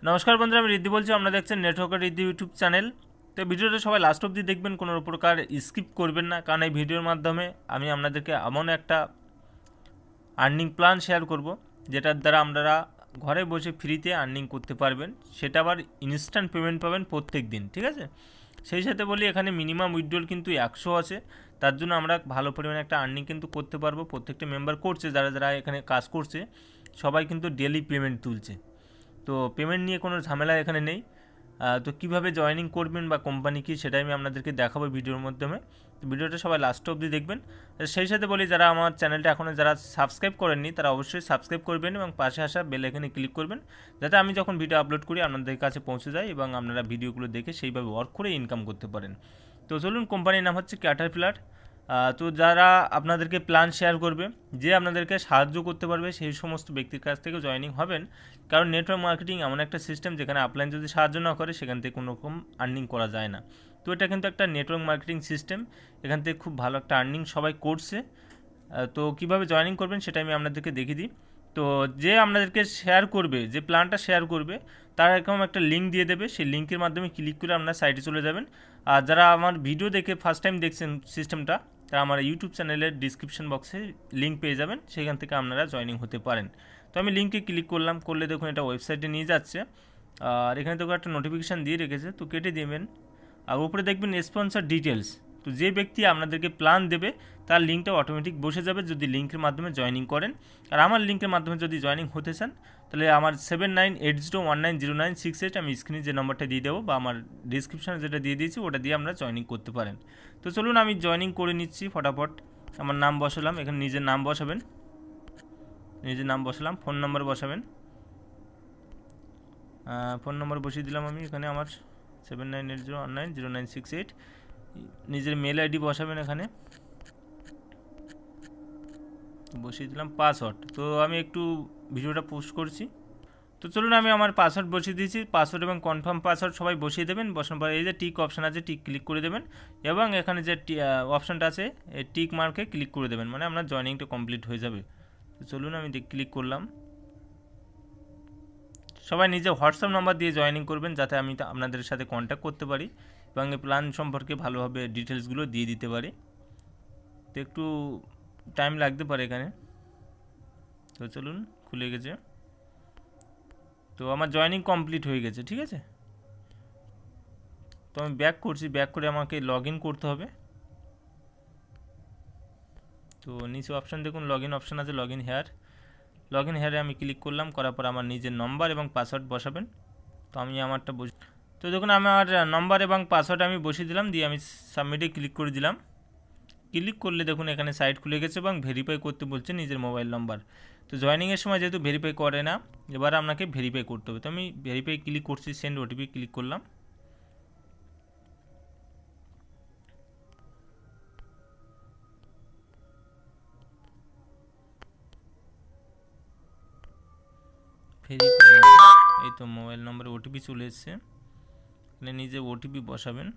নমস্কার বন্ধুরা, আমি রিদ্ধি বলছি। আপনারা দেখছেন নেটওয়ার্কের রিদ্ধি ইউটিউব চ্যানেল। তো ভিডিওটা সবাই লাস্ট অবধি দেখবেন, কোনো প্রকার স্কিপ করবেন না, কারণ এই ভিডিওর মাধ্যমে আমি আপনাদেরকে এমন একটা আর্নিং প্ল্যান শেয়ার করব যেটার দ্বারা আপনারা ঘরে বসে ফ্রিতে আর্নিং করতে পারবেন, সেটা আবার ইনস্ট্যান্ট পেমেন্ট পাবেন প্রত্যেক দিন। ঠিক আছে, সেই সাথে বলি এখানে মিনিমাম উইথড্রল কিন্তু 100 আছে। তার জন্য আমরা ভালো পরিমাণে একটা আর্নিং কিন্তু করতে পারবো। প্রত্যেকটা মেম্বার করছে, যারা যারা এখানে কাজ করছে সবাই কিন্তু ডেলি পেমেন্ট তুলছে। তো পেমেন্ট নিয়ে কোনো ঝামেলা এখানে নেই। তো কীভাবে জয়েনিং করবেন বা কোম্পানি কী, সেটাই আমি আপনাদেরকে দেখাবো ভিডিওর মাধ্যমে। তো ভিডিওটা সবাই লাস্ট অবধি দেখবেন। সেই সাথে বলি, যারা আমার চ্যানেলটা এখনও যারা সাবস্ক্রাইব করেননি তারা অবশ্যই সাবস্ক্রাইব করবেন এবং পাশে আসা বেল আইকনে ক্লিক করবেন, যাতে আমি যখন ভিডিও আপলোড করি আপনাদের কাছে পৌঁছে যায় এবং আপনারা ভিডিওগুলো দেখে সেইভাবে ওয়ার্ক করে ইনকাম করতে পারেন। তো চলুন, কোম্পানির নাম হচ্ছে ক্যাটারপিলার। তো যারা আপনাদেরকে প্ল্যান শেয়ার করবে, যে আপনাদেরকে সাহায্য করতে পারবে, সেই সমস্ত ব্যক্তির কাছ থেকে জয়েনিং হবেন। কারণ নেটওয়ার্ক মার্কেটিং এমন একটা সিস্টেম যেখানে আপলাইন যদি সাহায্য না করে সেখান থেকে কোনো রকম আর্নিং করা যায় না। তো এটা কিন্তু একটা নেটওয়ার্ক মার্কেটিং সিস্টেম, এখান থেকে খুব ভালো একটা আর্নিং সবাই করছে। তো কিভাবে জয়েনিং করবেন সেটা আমি আপনাদেরকে দেখিয়ে দিই। তো যে আপনাদেরকে শেয়ার করবে, যে প্ল্যানটা শেয়ার করবে, তার এরকম একটা লিঙ্ক দিয়ে দেবে। সেই লিঙ্কের মাধ্যমে ক্লিক করে আপনার সাইটে চলে যাবেন। আর যারা আমার ভিডিও দেখে ফার্স্ট টাইম দেখছেন সিস্টেমটা, তারা আমার ইউটিউব চ্যানেলের ডিসক্রিপশন বক্সে লিঙ্ক পেয়ে যাবেন, সেখান থেকে আপনারা জয়েনিং হতে পারেন। তো আমি লিঙ্কে ক্লিক করলাম, করলে দেখুন এটা ওয়েবসাইটে নিয়ে যাচ্ছে। আর এখানে দেখুন একটা নোটিফিকেশান দিয়ে রেখেছে, তো কেটে দেবেন। আর উপরে দেখবেন স্পন্সর ডিটেলস। তো যে ব্যক্তি আপনাদেরকে প্ল্যান দেবে তার লিঙ্কটা অটোমেটিক বসে যাবে যদি লিঙ্কের মাধ্যমে জয়েনিং করেন। আর আমার লিঙ্কের মাধ্যমে যদি জয়েনিং হতে চান, তাহলে আমার 7980190968 আমি স্ক্রিনে যে নম্বরটা দিয়ে দেবো বা আমার ডিসক্রিপশানে যেটা দিয়ে দিয়েছি ওটা দিয়ে আপনারা জয়েনিং করতে পারেন। তো চলুন আমি জয়েনিং করে নিচ্ছি ফটাফট। আমার নাম বসালাম, এখানে নিজের নাম বসাবেন, নিজের নাম বসালাম, ফোন নম্বর বসাবেন, ফোন নম্বর বসিয়ে দিলাম আমি এখানে আমার 7980190968। নিজের মেল আইডি বসাবেন, এখানে বসিয়ে দিলাম পাসওয়ার্ড। তো আমি একটু ভিডিওটা পোস্ট করছি। তো চলুন আমি আমার পাসওয়ার্ড বসিয়ে দিয়েছি। পাসওয়ার্ড এবং কনফার্ম পাসওয়ার্ড সবাই বসিয়ে দেবেন। বসানোর পরে এই যে টিক অপশান আছে, টিক ক্লিক করে দেবেন এবং এখানে যে অপশানটা আছে এই টিক মার্কে ক্লিক করে দেবেন, মানে আপনার জয়েনিংটা কমপ্লিট হয়ে যাবে। তো চলুন আমি ক্লিক করলাম। সবাই নিজে হোয়াটসঅ্যাপ নাম্বার দিয়ে জয়েনিং করবেন, যাতে আমি আপনাদের সাথে কন্ট্যাক্ট করতে পারি এবং এই প্ল্যান সম্পর্কে ভালোভাবে ডিটেলসগুলো দিয়ে দিতে পারি। তো একটু টাইম লাগতে পারে এখানে। তো চলুন, খুলে গেছে। তো আমার জয়েনিং কমপ্লিট হয়ে গেছে। ঠিক আছে, তো আমি ব্যাক করছি, ব্যাক করে আমাকে লগ ইন করতে হবে। তো নিচে অপশান দেখুন, লগ ইন অপশান আছে, লগ ইন হেয়ারে আমি ক্লিক করলাম। করার পর আমার নিজের নম্বর এবং পাসওয়ার্ড বসাবেন। তো আমি আমারটা তো দেখুন আমার নম্বর এবং পাসওয়ার্ড আমি বসিয়ে দিলাম, দিয়ে আমি সাবমিটে ক্লিক করে দিলাম। ক্লিক করলে দেখুন এখানে সাইট খুলে গেছে এবং ভেরিফাই করতে বলছে নিজের মোবাইল নাম্বার। তো জয়েনিংয়ের সময় যেহেতু ভেরিফাই করে না, এবার আপনাকে ভেরিফাই করতে হবে। তো আমি ভেরিফাই ক্লিক করছি, সেন্ড ওটিপি ক্লিক করলাম। ভেরিফাই, এই তো মোবাইল নম্বরে ওটিপি চলে এসছে। এখানে নিজে ওটিপি বসাবেন,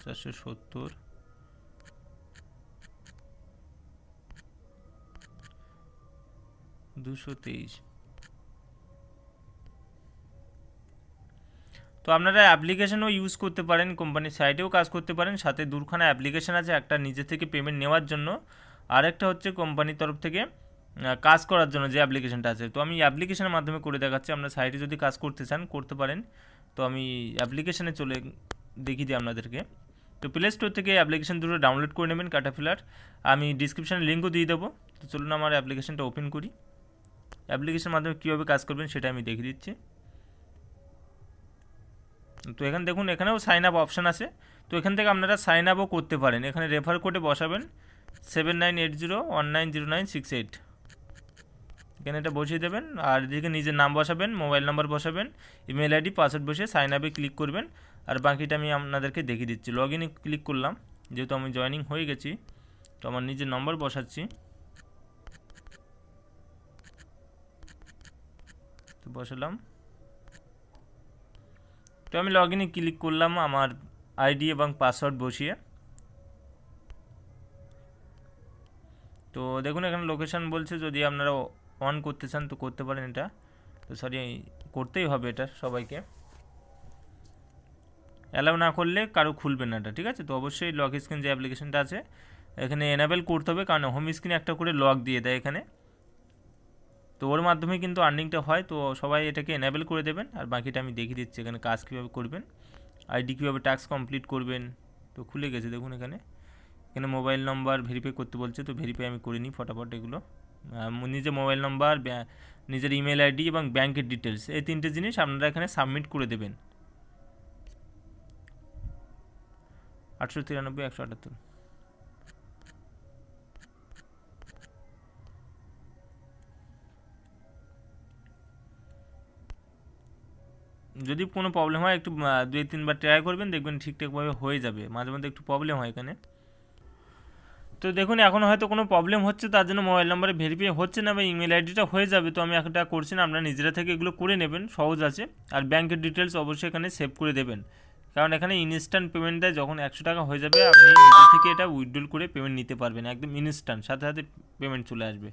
470 223। তো আপনারা অ্যাপ্লিকেশনও ইউজ করতে পারেন, কোম্পানির সাইটেও কাজ করতে পারেন। সাথে দুখানা অ্যাপ্লিকেশান আছে, একটা নিজে থেকে পেমেন্ট নেওয়ার জন্য, আর একটা হচ্ছে কোম্পানির তরফ থেকে কাজ করার জন্য যে অ্যাপ্লিকেশানটা আছে। তো আমি অ্যাপ্লিকেশনের মাধ্যমে করে দেখাচ্ছি। আপনার সাইটে যদি কাজ করতে চান করতে পারেন। তো আমি অ্যাপ্লিকেশানে চলে দেখিয়ে দিই আপনাদেরকে। তো প্লে স্টোর থেকে অ্যাপ্লিকেশান দুটো ডাউনলোড করে নেবেন, ক্যাটারপিলার। আমি ডিসক্রিপশানে লিঙ্কও দিয়ে দেবো। তো চলুন আমার অ্যাপ্লিকেশানটা ওপেন করি। অ্যাপ্লিকেশনের মাধ্যমে কীভাবে কাজ করবেন সেটা আমি দেখিয়ে দিচ্ছি। তো এখানে দেখুন, এখানেও সাইন আপ অপশান আছে। তো এখান থেকে আপনারা সাইন আপও করতে পারেন। এখানে রেফার কোডে বসাবেন 7980190968, এখানে এটা বসিয়ে দেবেন। আর এদিকে নিজের নাম বসাবেন, মোবাইল নাম্বার বসাবেন, ইমেল আইডি, পাসওয়ার্ড বসিয়ে সাইন আপে ক্লিক করবেন। আর বাকিটা আমি আপনাদেরকে দেখিয়ে দিচ্ছি। লগ ইনে ক্লিক করলাম, যেহেতু আমি জয়েনিং হয়ে গেছি। তো আমার নিজের নম্বর বসাচ্ছি, তো বসালাম। তো আমি লগ ইনে ক্লিক করলাম আমার আইডি এবং পাসওয়ার্ড বসিয়ে। তো দেখুন এখানে লোকেশান বলছে, যদি আপনারা অন করতে চান তো করতে পারেন এটা। তো সরি, করতেই হবে এটা সবাইকে, অ্যালাউ না করলে কারো খুলবে না এটা, ঠিক আছে। তো অবশ্যই লক স্ক্রিন যে অ্যাপ্লিকেশনটা আছে এখানে এনাবেল করতে হবে, কারণ হোম স্ক্রিনে একটা করে লক দিয়ে দেয় এখানে, তো ওর মাধ্যমে কিন্তু আর্নিংটা হয়। তো সবাই এটাকে এনাবেল করে দেবেন, আর বাকিটা আমি দেখিয়ে দিচ্ছি এখানে কাজ কীভাবে করবেন, আইডি কীভাবে টাস্ক কমপ্লিট করবেন। তো খুলে গেছে দেখুন এখানে, এখানে মোবাইল নাম্বার ভেরিফাই করতে বলছে, তো ভেরিফাই আমি করিনি ফটাফট এগুলো। নিজের মোবাইল নাম্বার, নিজের ইমেল আইডি এবং ব্যাংকের ডিটেলস, এই তিনটে জিনিস আপনারা এখানে সাবমিট করে দেবেন। 893 178। যদি কোনো প্রবলেম হয় একটু 2-3 বার ট্রাই করবেন, দেখবেন ঠিকঠাকভাবে হয়ে যাবে, মাঝে মধ্যে একটু প্রবলেম হয় এখানে। তো দেখুন এখন হয়তো কোনো প্রবলেম হচ্ছে, তার জন্য মোবাইল নাম্বারে ভেরিফাই হচ্ছে না বা ইমেল আইডিটা হয়ে যাবে, তো আমি একটা করছি না, আপনারা নিজেরা থেকে এগুলো করে নেবেন, সহজ আছে। আর ব্যাংকের ডিটেলস অবশ্যই এখানে সেভ করে দেবেন, কারণ এখানে ইনস্ট্যান্ট পেমেন্ট দেয়, যখন 100 টাকা হয়ে যাবে আপনি নিজে থেকে এটা উইথড্রল করে পেমেন্ট নিতে পারবেন, একদম ইনস্ট্যান্ট, সাথে সাথে পেমেন্ট চলে আসবে।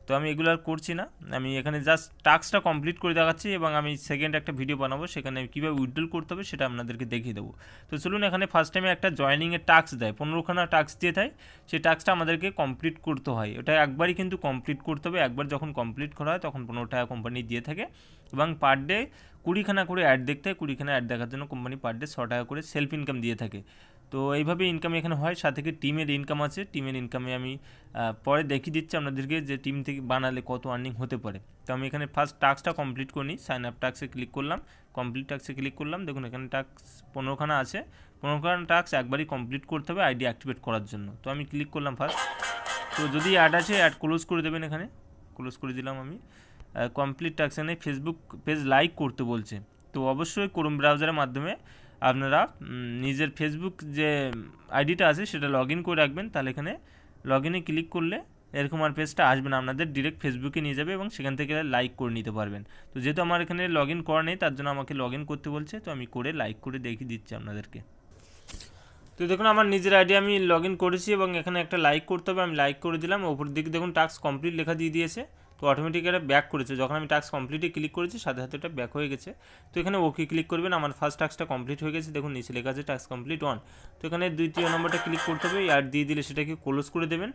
তো আমি এগুলো আর করছি না, আমি এখানে জাস্ট টাস্কটা কমপ্লিট করে দেখাচ্ছি, এবং আমি সেকেন্ড একটা ভিডিও বানাবো সেখানে কীভাবে উইথড্রল করতে হবে সেটা আপনাদেরকে দেখিয়ে দেবো। তো চলুন, এখানে ফার্স্ট টাইমে একটা জয়েনিংয়ের টাস্ক দেয়, 15খানা টাস্ক দিয়ে দেয়, সেই টাস্কটা আমাদেরকে কমপ্লিট করতে হয়, ওটা একবারই কিন্তু কমপ্লিট করতে হবে, একবার যখন কমপ্লিট করা হয় তখন 15 টাকা কোম্পানি দিয়ে থাকে, এবং পার ডে 20খানা করে অ্যাড দেখতে হয়, 20খানা অ্যাড দেখার জন্য কোম্পানি পার ডে 100 টাকা করে সেলফ ইনকাম দিয়ে থাকে। তো এইভাবে ইনকাম এখানে হয়, সাথে থেকে টিমের ইনকাম আছে, টিমের ইনকামে আমি পরে দেখিয়ে দিচ্ছি আপনাদেরকে যে টিম থেকে বানালে কত আর্নিং হতে পারে। তো আমি এখানে ফার্স্ট টাস্কটা কমপ্লিট করে নিই, সাইন আপ টাস্কে ক্লিক করলাম, কমপ্লিট টাস্কে ক্লিক করলাম, দেখুন এখানে টাস্ক 15খানা আছে, 15খানা টাস্ক একবারই কমপ্লিট করতে হবে আইডি অ্যাক্টিভেট করার জন্য। তো আমি ক্লিক করলাম ফার্স্ট, তো যদি অ্যাড আছে অ্যাড ক্লোজ করে দেবেন, এখানে ক্লোজ করে দিলাম আমি। কমপ্লিট টাস্ক এনে ফেসবুক পেজ লাইক করতে বলছে, তো অবশ্যই ক্রোম ব্রাউজারের মাধ্যমে আপনারা নিজের ফেসবুক যে আইডিটা আছে সেটা লগ ইন করে রাখবেন, তাহলে এখানে লগ ইনে ক্লিক করলে এরকম আর পেজটা আসবে না, আপনাদের ডিরেক্ট ফেসবুকে নিয়ে যাবে এবং সেখান থেকে লাইক করে নিতে পারবেন। তো যেহেতু আমার এখানে লগ ইন করা নেই তার জন্য আমাকে লগ ইন করতে বলছে, তো আমি করে লাইক করে দেখিয়ে দিচ্ছি আপনাদেরকে। তো দেখুন আমার নিজের আইডি আমি লগ ইন করেছি এবং এখানে একটা লাইক করতে হবে, আমি লাইক করে দিলাম, ওপর দিকে দেখুন টাস্ক কমপ্লিট লেখা দিয়ে দিয়েছে, তো অটোমেটিক এটা ব্যাক করেছে, যখন আমি টাস্ক কমপ্লিটে ক্লিক করেছি সাথে সাথে এটা ব্যাক হয়ে গেছে। তো এখানে ওকে ক্লিক করবেন, আমার ফার্স্ট টাস্কটা কমপ্লিট হয়ে গেছে, দেখুন নিচে লেখা আছে টাস্ক কমপ্লিট 1। তো এখানে 2 নম্বরটা ক্লিক করতে হবে, অ্যাড দিয়ে দিলে সেটাকে ক্লোজ করে দেবেন।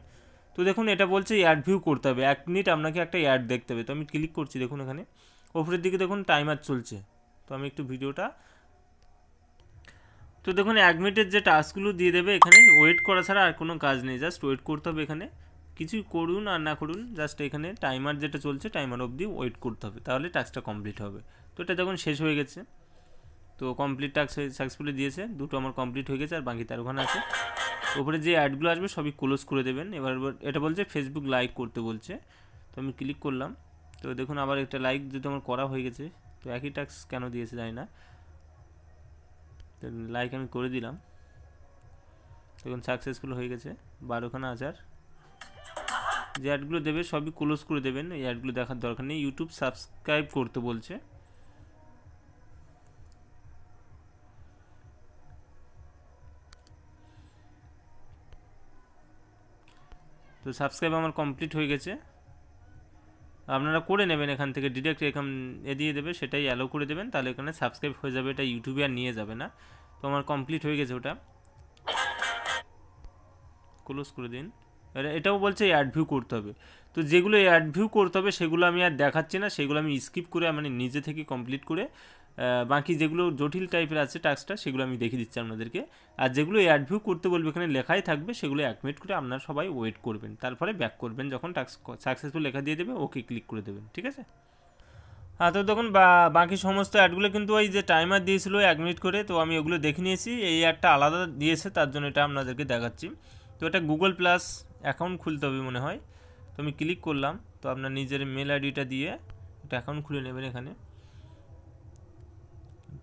তো দেখুন এটা বলছে অ্যাড ভিউ করতে হবে, 1 মিনিট আপনাকে একটা অ্যাড দেখতে হবে, তো আমি ক্লিক করছি, দেখুন এখানে ওপরের দিকে দেখুন টাইমার চলছে, তো আমি একটু ভিডিওটা, তো দেখুন 1 মিনিটের যে টাস্কগুলো দিয়ে দেবে, এখানে ওয়েট করা ছাড়া আর কোনো কাজ নেই, জাস্ট ওয়েট করতে হবে, এখানে কিছুই করুন আর না করুন, জাস্ট এখানে টাইমার যেটা চলছে টাইমার অবধি ওয়েট করতে হবে, তাহলে টাস্কটা কমপ্লিট হবে। তো এটা দেখুন শেষ হয়ে গেছে, তো কমপ্লিট টাস্ক সাকসেসফুলি দিয়েছে, 2টো আমার কমপ্লিট হয়ে গেছে আর বাকি 13খানা আছে। ওপরে যে অ্যাডগুলো আসবে সবই ক্লোজ করে দেবেন। এবার এটা বলছে ফেসবুক লাইক করতে বলছে, তো আমি ক্লিক করলাম, তো দেখুন আবার একটা লাইক যেহেতু আমার করা হয়ে গেছে, তো একই টাস্ক কেন দিয়েছে জানি না, তো লাইক আমি করে দিলাম, দেখুন সাকসেসফুল হয়ে গেছে, 12খানা আছে। আর যে অ্যাডগুলো দেবে সবই ক্লোজ করে দেবেন, এই অ্যাডগুলো দেখার দরকার নেই। ইউটিউব সাবস্ক্রাইব করতে বলছে, তো সাবস্ক্রাইব আমার কমপ্লিট হয়ে গেছে, আপনারা করে নেবেন এখান থেকে ডিরেক্ট এখান দিয়ে দেবে, সেটাই অ্যালাউ করে দেবেন, তাহলে এখানে সাবস্ক্রাইব হয়ে যাবে, এটা ইউটিউবে আর নিয়ে যাবে না। তো আমার কমপ্লিট হয়ে গেছে, ওটা ক্লোজ করে দিন। এটাও বলছে অ্যাড ভিউ করতে হবে, তো যেগুলো অ্যাড ভিউ করতে হবে সেগুলো আমি আর দেখাচ্ছি না, সেগুলো আমি স্কিপ করে মানে নিজে থেকে কমপ্লিট করে বাকি যেগুলো জটিল টাইপের আছে টাস্কটা সেগুলো আমি দেখিয়ে দিচ্ছি আপনাদেরকে। আর যেগুলো অ্যাড ভিউ করতে বলবে এখানে লেখাই থাকবে, সেগুলো 1 মিনিট করে আপনারা সবাই ওয়েট করবেন, তারপরে ব্যাক করবেন, যখন টাস্ক সাকসেসফুল লেখা দিয়ে দেবে ওকে ক্লিক করে দেবেন, ঠিক আছে। হ্যাঁ, তো দেখুন বাকি সমস্ত অ্যাডগুলো কিন্তু ওই যে টাইমার দিয়েছিল 1 মিনিট করে, তো আমি ওগুলো দেখে নিয়েছি, এই অ্যাডটা আলাদা দিয়েছে তার জন্য এটা আপনাদেরকে দেখাচ্ছি। তো এটা গুগল প্লাস অ্যাকাউন্ট খুলতে হবে মনে হয়, তো আমি ক্লিক করলাম, তো আপনার নিজের মেল আইডিটা দিয়ে এটা অ্যাকাউন্ট খুলে নেবেন এখানে,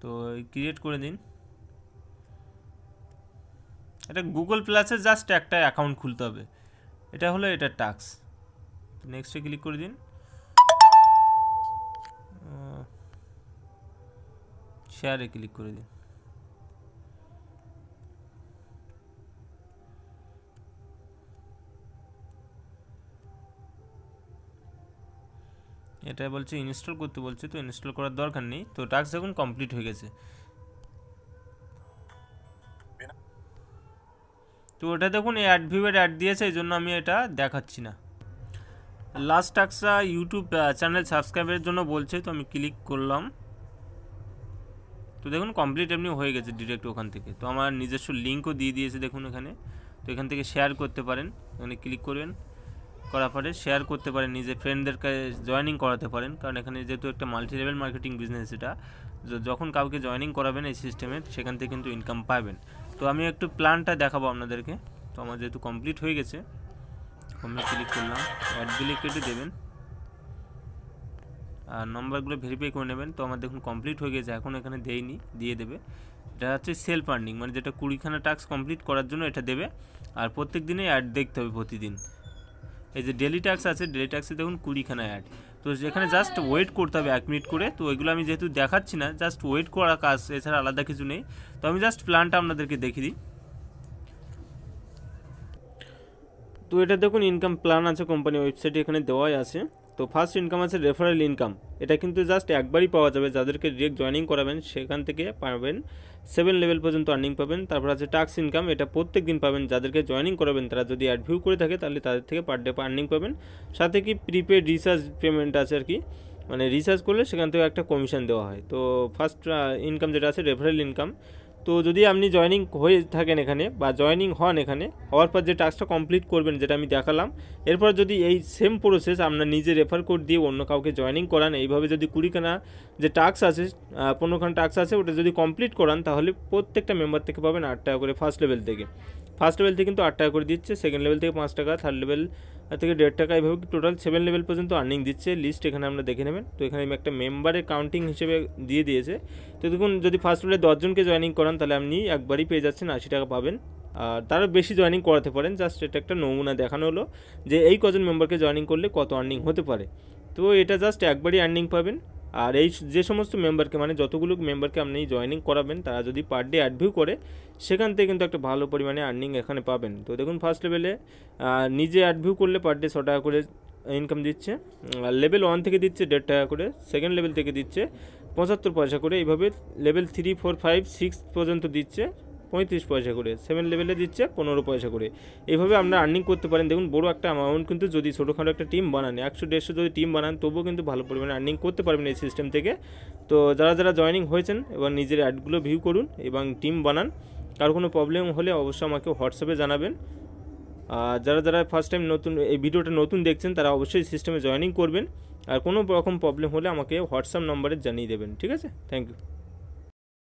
তো ক্রিয়েট করে দিন। এটা গুগল প্লাসে জাস্ট একটা অ্যাকাউন্ট খুলতে হবে, এটা হলো এটার টাস্ক। নেক্সটে ক্লিক করে দিন, শেয়ারে ক্লিক করে দিন। এটা বলছে ইনস্টল করতে বলছে, তো ইনস্টল করার দরকার নেই। তো টাস্ক দেখুন কমপ্লিট হয়ে গেছে। তো ওটা দেখুন এই অ্যাড ভিউয়ের অ্যাড দিয়েছে, এই জন্য আমি এটা দেখাচ্ছি না। লাস্ট টাস্কটা ইউটিউব চ্যানেল সাবস্ক্রাইবের জন্য বলছে, তো আমি ক্লিক করলাম। তো দেখুন কমপ্লিট এমনি হয়ে গেছে ডিরেক্ট ওখান থেকে। তো আমার নিজস্ব লিঙ্কও দিয়ে দিয়েছে দেখুন এখানে। তো এখান থেকে শেয়ার করতে পারেন, এখানে ক্লিক করবেন, করার পরে শেয়ার করতে পারেন, নিজের ফ্রেন্ডদেরকে জয়েনিং করাতে পারেন। কারণ এখানে যেহেতু একটা মাল্টি লেভেল মার্কেটিং বিজনেস, এটা যখন কাউকে জয়েনিং করাবেন এই সিস্টেমে, সেখান থেকে কিন্তু ইনকাম পাবেন। তো আমি একটু প্ল্যানটা দেখাবো আপনাদেরকে। তো আমার যেহেতু কমপ্লিট হয়ে গেছে, আমি ক্লিক করলাম, অ্যাডগুলি কেটে দেবেন আর নম্বরগুলো ভেরিফাই করে নেবেন। তো আমার দেখুন কমপ্লিট হয়ে গেছে, এখন এখানে দেয়নি, দিয়ে দেবে। এটা হচ্ছে সেলফ আর্নিং, মানে যেটা 20খানা টাস্ক কমপ্লিট করার জন্য এটা দেবে। আর প্রত্যেক দিনে অ্যাড দেখতে হবে প্রতিদিন। এই যে ডেলি টাস্ক আছে, ডেলি টাস্কে দেখুন 20খানা অ্যাড। তো যেখানে জাস্ট ওয়েট করতে হবে 1 মিনিট করে। তো ওইগুলো আমি যেহেতু দেখাচ্ছি না, জাস্ট ওয়েট করা কাজ, এছাড়া আলাদা কিছু নেই। তো আমি জাস্ট প্ল্যানটা আপনাদেরকে দেখিয়ে দিই। তো এটা দেখুন ইনকাম প্ল্যান আছে কোম্পানি ওয়েবসাইটে, এখানে দেওয়াই আছে। তো ফার্স্ট ইনকাম আছে রেফারেল ইনকাম, এটা কিন্তু জাস্ট একবারই পাওয়া যাবে। যাদেরকে ডিরেক্ট জয়েনিং করাবেন সেখান থেকে পাবেন 7 লেভেল পর্যন্ত আর্নিং পাবেন। তারপর আছে টাস্ক ইনকাম, এটা প্রত্যেক দিন পাবেন। যাদেরকে জয়েনিং করাবেন তারা যদি অ্যাড ভিউ করে থাকে তাহলে তাদের থেকে পার ডে আর্নিং পাবেন। সাথে কি প্রিপেড রিচার্জ পেমেন্ট আছে আর কি, মানে রিচার্জ করলে সেখান থেকে একটা কমিশন দেওয়া হয়। তো ফার্স্ট ইনকাম যেটা আছে রেফারেল ইনকাম। তো যদি আপনি জয়েনিং হয়ে থাকেন এখানে বা জয়েনিং হন, এখানে হওয়ার পর যে টাস্কটা কমপ্লিট করবেন যেটা আমি দেখালাম, এরপর যদি এই সেম প্রসেস আপনার নিজে রেফার কোড দিয়ে অন্য কাউকে জয়েনিং করান, এইভাবে যদি 20খানা যে টাস্ক আছে 15খানা টাস্ক আছে ওটা যদি কমপ্লিট করান, তাহলে প্রত্যেকটা মেম্বার থেকে পাবেন 8 টাকা করে। ফার্স্ট লেভেল থেকে কিন্তু 8 টাকা করে দিচ্ছে, সেকেন্ড লেভেল থেকে 5 টাকা, থার্ড লেভেল থেকে 1.5 টাকা, এইভাবে টোটাল 7 লেভেল পর্যন্ত আর্নিং দিচ্ছে। লিস্ট এখানে আমরা দেখে নেবেন। তো এখানে আমি একটা মেম্বারের কাউন্টিং হিসেবে দিয়ে দিয়েছে। তো দেখুন যদি ফার্স্ট লেভেলে 10 জনকে জয়েনিং করান তাহলে আপনি একবারই পেয়ে যাচ্ছেন 80 টাকা পাবেন। আর তারও বেশি জয়েনিং করাতে পারেন, জাস্ট এটা একটা নমুনা দেখানো হলো যে এই কজন মেম্বারকে জয়েনিং করলে কত আর্নিং হতে পারে। তো এটা জাস্ট একবারই আর্নিং পাবেন। আর এই যে সমস্ত মেম্বারকে, মানে যতগুলো মেম্বারকে আপনি জয়েনিং করাবেন, তারা যদি পার ডে অ্যাড ভিউ করে, সেখান থেকে কিন্তু একটা ভালো পরিমাণে আর্নিং এখানে পাবেন। তো দেখুন ফার্স্ট লেভেলে নিজে অ্যাড ভিউ করলে পার ডে 100 টাকা করে ইনকাম দিচ্ছে। লেভেল 1 থেকে দিচ্ছে 1.5 টাকা করে, সেকেন্ড লেভেল থেকে দিচ্ছে 75 পয়সা করে, এইভাবে লেভেল 3, 4, 5, 6 পর্যন্ত দিচ্ছে 35 পয়সা করে, 7 লেভেলে দিচ্ছে 15 পয়সা করে। এইভাবে আপনারা আর্নিং করতে পারেন। দেখুন বড় একটা অ্যামাউন্ট কিন্তু, যদি ছোটোখাটো একটা টিম বানান, 100-150 যদি টিম বানান, তবুও কিন্তু ভালো পরিমাণে আর্নিং করতে পারবেন এই সিস্টেম থেকে। তো যারা জয়েনিং হয়েছেন এবং নিজের অ্যাডগুলো ভিউ করুন এবং টিম বানান। কারো কোনো প্রবলেম হলে অবশ্যই আমাকে হোয়াটসঅ্যাপে জানাবেন। আর যারা ফার্স্ট টাইম নতুন এই ভিডিওটা নতুন দেখছেন, তারা অবশ্যই সিস্টেমে জয়েনিং করবেন। আর কোনো রকম প্রবলেম হলে আমাকে হোয়াটসঅ্যাপ নম্বরে জানিয়ে দেবেন, ঠিক আছে? Thank you.